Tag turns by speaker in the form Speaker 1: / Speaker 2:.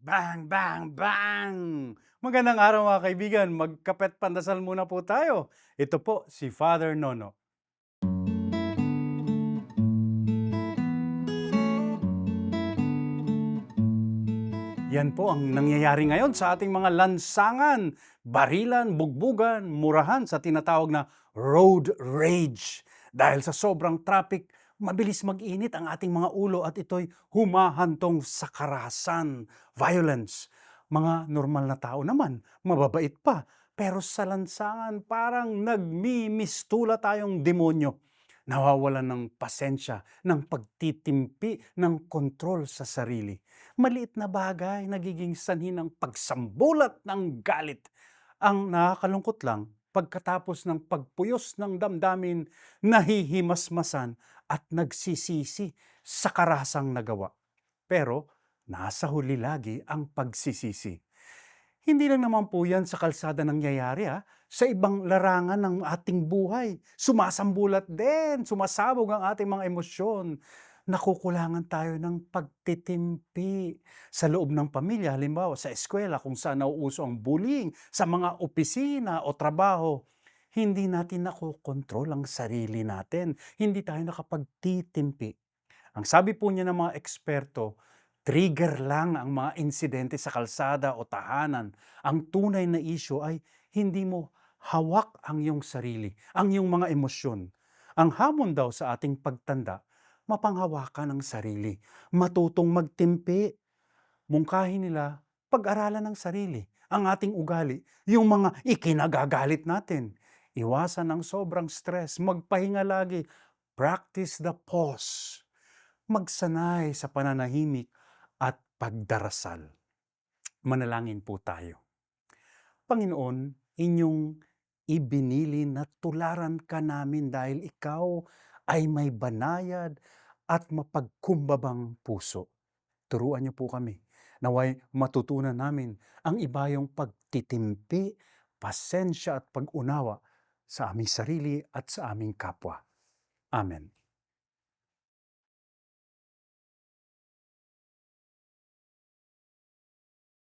Speaker 1: Bang, bang, bang! Magandang araw mga kaibigan. Magkapet pandasal muna po tayo. Ito po si Father Nono. Yan po ang nangyayari ngayon sa ating mga lansangan, barilan, bugbugan, murahan sa tinatawag na road rage. Dahil sa sobrang traffic, mabilis mag-init ang ating mga ulo at ito'y humahantong sa karahasan, violence. Mga normal na tao naman, mababait pa. Pero sa lansangan, parang nagmimistula tayong demonyo. Nawawalan ng pasensya, ng pagtitimpi, ng kontrol sa sarili. Maliit na bagay nagiging sanhi ng pagsambulat ng galit. Ang nakakalungkot lang, pagkatapos ng pagpuyos ng damdamin, nahihimasmasan at nagsisisi sa karasang nagawa. Pero nasa huli lagi ang pagsisisi. Hindi lang naman po yan sa kalsada nangyayari sa ibang larangan ng ating buhay. Sumasambulat din, sumasabog ang ating mga emosyon. Nakukulangan tayo ng pagtitimpi sa loob ng pamilya, halimbawa sa eskwela kung saan nauuso ang bullying, sa mga opisina o trabaho. Hindi natin nakokontrol ang sarili natin. Hindi tayo nakapagtitimpi. Ang sabi po niya ng mga eksperto, trigger lang ang mga insidente sa kalsada o tahanan. Ang tunay na isyu ay hindi mo hawak ang iyong sarili, ang iyong mga emosyon. Ang hamon daw sa ating pagtanda, mapanghawakan ang sarili, matutong magtimpi, mungkahin nila, pag-aralan ng sarili, ang ating ugali, yung mga ikinagagalit natin. Iwasan ang sobrang stress, magpahinga lagi, practice the pause, magsanay sa pananahimik at pagdarasal. Manalangin po tayo. Panginoon, inyong ibinili na tularan ka namin dahil ikaw ay may banayad at mapagkumbabang puso. Turuan niyo po kami. Naway matutunan namin ang ibayong pagtitimpi, pasensya at pag-unawa sa aming sarili at sa aming kapwa. Amen.